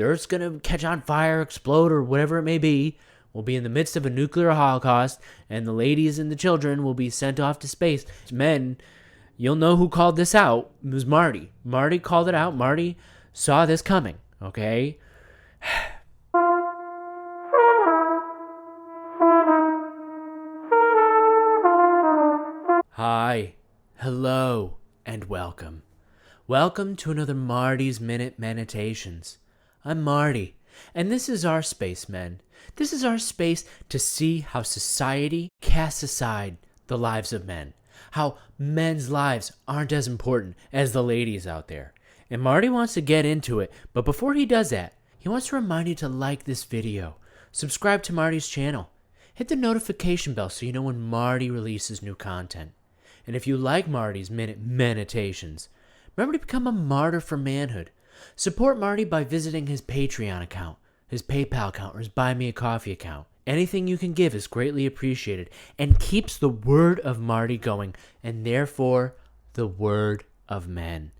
the Earth's going to catch on fire, explode, or whatever it may be. We'll be in the midst of a nuclear holocaust, and the ladies and the children will be sent off to space. Men, you'll know who called this out. It was Marty. Marty called it out. Marty saw this coming, okay? Hi, hello, and welcome. Welcome to another Marty's Minute Meditations. I'm Marty, and this is our space, men. This is our space to see how society casts aside the lives of men. How men's lives aren't as important as the ladies out there. And Marty wants to get into it, but before he does that, he wants to remind you to like this video, subscribe to Marty's channel, hit the notification bell so you know when Marty releases new content. And if you like Marty's Minute Meditations, remember to become a martyr for manhood. Support Marty by visiting his Patreon account, his PayPal account, or his Buy Me a Coffee account. Anything you can give is greatly appreciated and keeps the word of Marty going, and therefore the word of men.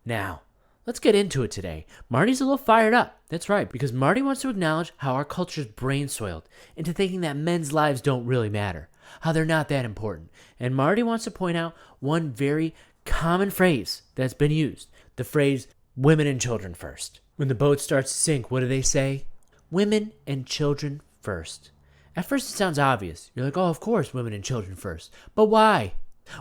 Now, let's get into it today. Marty's a little fired up. That's right, because Marty wants to acknowledge how our culture's brain soiled into thinking that men's lives don't really matter, how they're not that important. And Marty wants to point out one very common phrase that's been used, the phrase, women and children first. When the boat starts to sink, what do they say? Women and children first. At first it sounds obvious. You're like, oh, of course, women and children first. But why?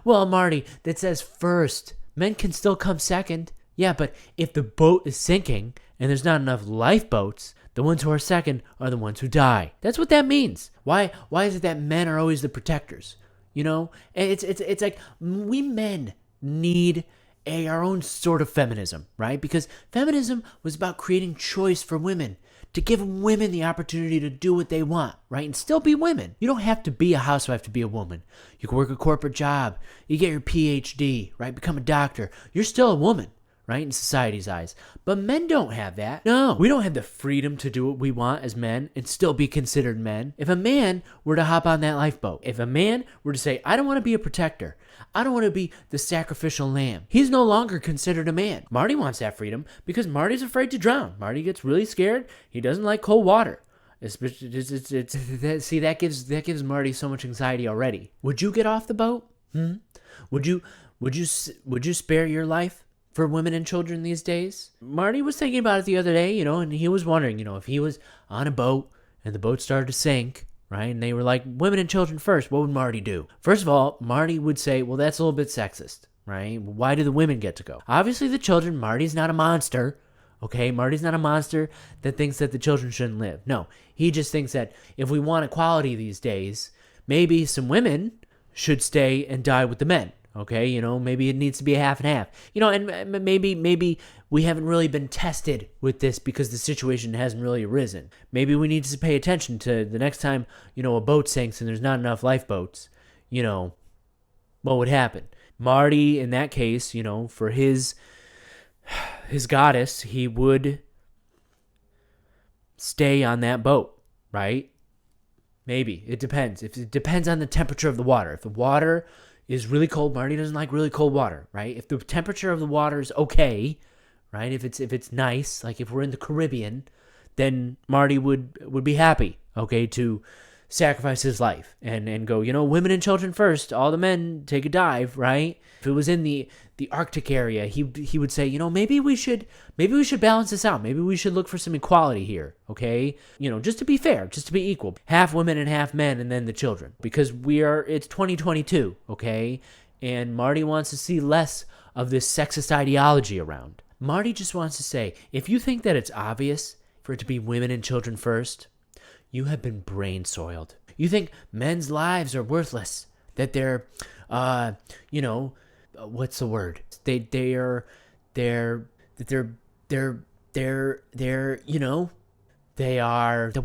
Well, Marty, that says first. Men can still come second. Yeah, but if the boat is sinking and there's not enough lifeboats, the ones who are second are the ones who die. That's what that means. Why is it that men are always the protectors? You know, and it's like we men need our own sort of feminism, right? Because feminism was about creating choice for women, to give women the opportunity to do what they want, right? And still be women. You don't have to be a housewife to be a woman. You can work a corporate job. You get your PhD, right? Become a doctor. You're still a woman, right? In society's eyes. But men don't have that. No, we don't have the freedom to do what we want as men and still be considered men. If a man were to hop on that lifeboat, if a man were to say, I don't want to be a protector, I don't want to be the sacrificial lamb, he's no longer considered a man. Marty wants that freedom because Marty's afraid to drown. Marty gets really scared. He doesn't like cold water. See, that gives Marty so much anxiety already. Would you get off the boat? Would you spare your life for women and children these days? Marty was thinking about it the other day, and he was wondering, if he was on a boat and the boat started to sink, right? And they were like, women and children first, what would Marty do? First of all, Marty would say, well, that's a little bit sexist, right? Why do the women get to go? Obviously the children, Marty's not a monster, okay? Marty's not a monster that thinks that the children shouldn't live. No, he just thinks that if we want equality these days, maybe some women should stay and die with the men. Okay, maybe it needs to be a half and half. And maybe we haven't really been tested with this because the situation hasn't really arisen. Maybe we need to pay attention to the next time, a boat sinks and there's not enough lifeboats, what would happen? Marty, in that case, for his goddess, he would stay on that boat, right? Maybe. It depends. It depends on the temperature of the water. If the water is really cold, Marty doesn't like really cold water, right? If the temperature of the water is okay, right? If it's nice, like if we're in the Caribbean, then Marty would be happy, okay, to sacrifice his life and go, women and children first, all the men take a dive, right? If it was in the Arctic area, he would say, maybe we should balance this out. Maybe we should look for some equality here, okay? Just to be fair, just to be equal. Half women and half men and then the children. Because it's 2022, okay? And Marty wants to see less of this sexist ideology around. Marty just wants to say, if you think that it's obvious for it to be women and children first, you have been brain soiled. You think men's lives are worthless, that they're, what's the word? The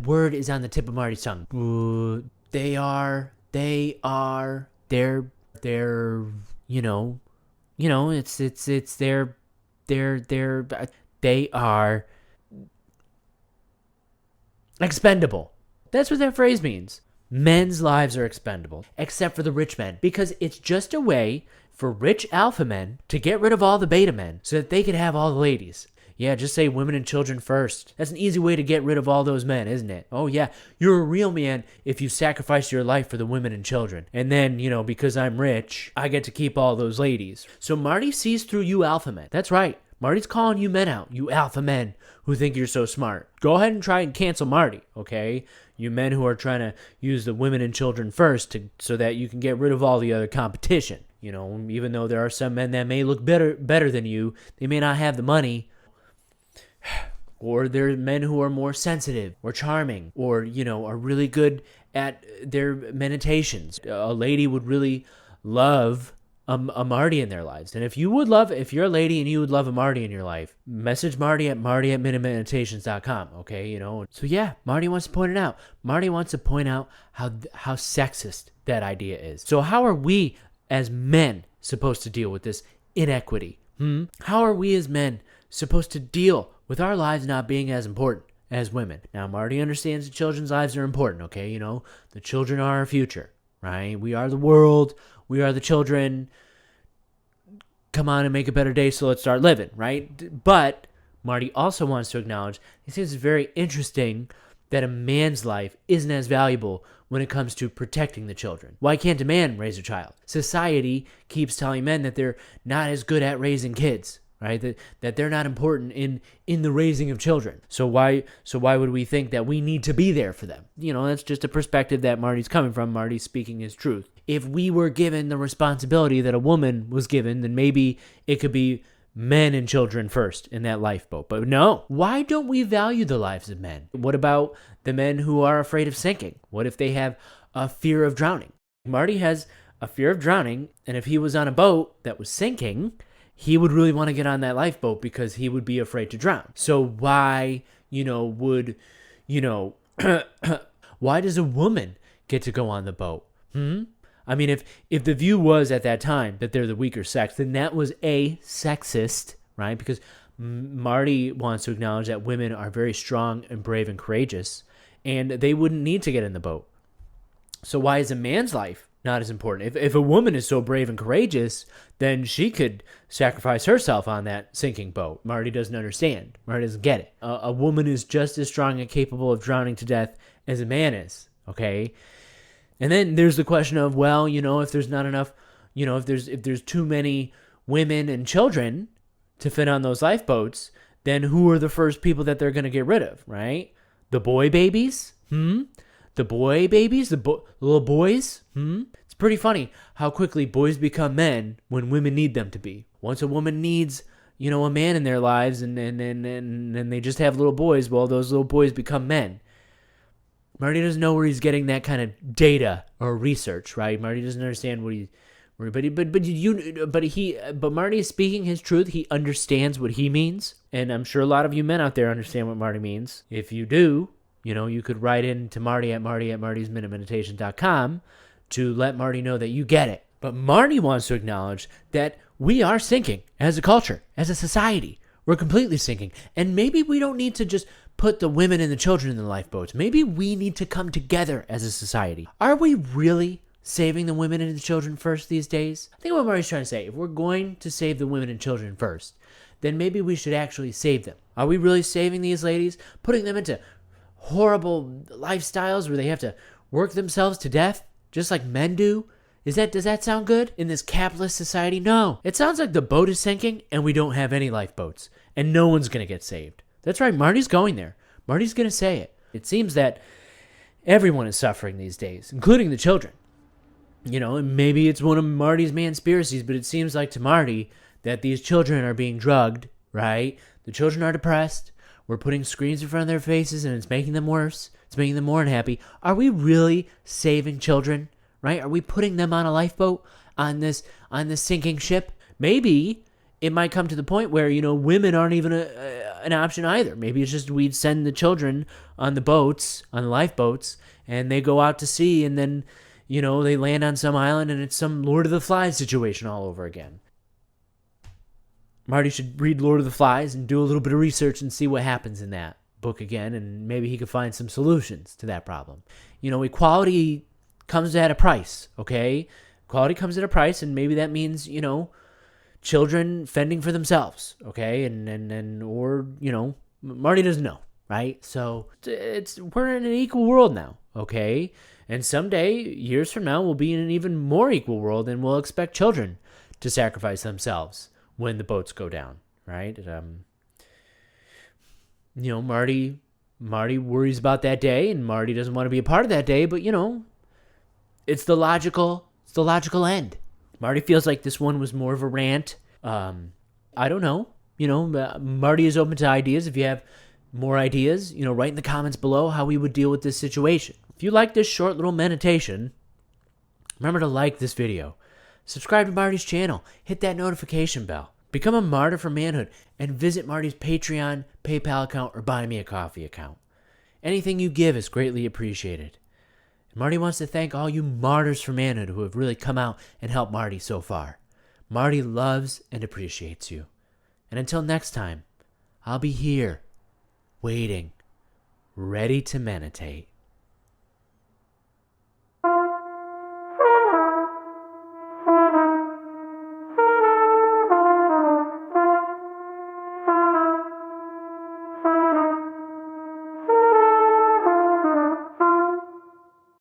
word is on the tip of Marty's tongue. They are, they are expendable. That's what that phrase means. Men's lives are expendable, except for the rich men, because it's just a way for rich alpha men to get rid of all the beta men so that they can have all the ladies. Yeah, just say women and children first. That's an easy way to get rid of all those men, isn't it? Oh yeah, you're a real man if you sacrifice your life for the women and children. And then, because I'm rich, I get to keep all those ladies. So Marty sees through you alpha men. That's right. Marty's calling you men out, you alpha men who think you're so smart. Go ahead and try and cancel Marty, okay? You men who are trying to use the women and children first so that you can get rid of all the other competition. Even though there are some men that may look better than you, they may not have the money. Or there are men who are more sensitive or charming or, are really good at their MENitations. A lady would really love a Marty in their lives. And if you're a lady and you would love a Marty in your life, message Marty at menitations.com, okay? So yeah, Marty wants to point it out. Marty wants to point out how sexist that idea is. So how are we as men supposed to deal with this inequity? How are we as men supposed to deal with our lives not being as important as women? Now, Marty understands that children's lives are important, okay? The children are our future, right? We are the world. We are the children. Come on and make a better day, so let's start living, right? But Marty also wants to acknowledge, he thinks it's very interesting that a man's life isn't as valuable when it comes to protecting the children. Why can't a man raise a child? Society keeps telling men that they're not as good at raising kids, right? That they're not important in the raising of children. So why would we think that we need to be there for them? That's just a perspective that Marty's coming from. Marty's speaking his truth. If we were given the responsibility that a woman was given, then maybe it could be men and children first in that lifeboat. But no, why don't we value the lives of men? What about the men who are afraid of sinking? What if they have a fear of drowning? Marty has a fear of drowning, and if he was on a boat that was sinking, he would really want to get on that lifeboat because he would be afraid to drown. So why, why does a woman get to go on the boat? I mean, if the view was at that time that they're the weaker sex, then that was sexist, right? Because Marty wants to acknowledge that women are very strong and brave and courageous, and they wouldn't need to get in the boat. So why is a man's life not as important? If a woman is so brave and courageous, then she could sacrifice herself on that sinking boat. Marty doesn't understand. Marty doesn't get it. A woman is just as strong and capable of drowning to death as a man is, okay? And then there's the question of, well, if there's not enough, if there's too many women and children to fit on those lifeboats, then who are the first people that they're going to get rid of, right? The boy babies? The boy babies? The little boys? It's pretty funny how quickly boys become men when women need them to be. Once a woman needs, a man in their lives and they just have little boys, well, those little boys become men. Marty doesn't know where he's getting that kind of data or research, right? Marty doesn't understand but Marty is speaking his truth. He understands what he means, and I'm sure a lot of you men out there understand what Marty means. If you do, you could write in to Marty at martysminutemenitations.com to let Marty know that you get it. But Marty wants to acknowledge that we are sinking as a culture, as a society. We're completely sinking, and maybe we don't need to just put the women and the children in the lifeboats. Maybe we need to come together as a society. Are we really saving the women and the children first these days? I think what Marty's trying to say, if we're going to save the women and children first, then maybe we should actually save them. Are we really saving these ladies? Putting them into horrible lifestyles where they have to work themselves to death, just like men do? Does that sound good in this capitalist society? No. It sounds like the boat is sinking and we don't have any lifeboats and no one's going to get saved. That's right. Marty's going there. Marty's going to say it. It seems that everyone is suffering these days, including the children. And maybe it's one of Marty's manspiracies, but it seems like to Marty that these children are being drugged, right? The children are depressed. We're putting screens in front of their faces and it's making them worse. It's making them more unhappy. Are we really saving children, right? Are we putting them on a lifeboat on this sinking ship? Maybe it might come to the point where, women aren't even an option either. Maybe it's just we'd send the children on the boats, on the lifeboats, and they go out to sea and then, they land on some island and it's some Lord of the Flies situation all over again. Marty should read Lord of the Flies and do a little bit of research and see what happens in that book again, and maybe he could find some solutions to that problem. Equality comes at a price, okay? Equality comes at a price, and maybe that means, children fending for themselves, okay? Or, Marty doesn't know, right? So we're in an equal world now, okay? And someday, years from now, we'll be in an even more equal world, and we'll expect children to sacrifice themselves when the boats go down, right? Marty worries about that day, and Marty doesn't want to be a part of that day, but it's the logical end. Marty feels like this one was more of a rant. I don't know. Marty is open to ideas. If you have more ideas, write in the comments below how we would deal with this situation. If you like this short little meditation, remember to like this video. Subscribe to Marty's channel. Hit that notification bell. Become a martyr for manhood and visit Marty's Patreon, PayPal account, or Buy Me a Coffee account. Anything you give is greatly appreciated. Marty wants to thank all you martyrs for manhood who have really come out and helped Marty so far. Marty loves and appreciates you. And until next time, I'll be here, waiting, ready to meditate.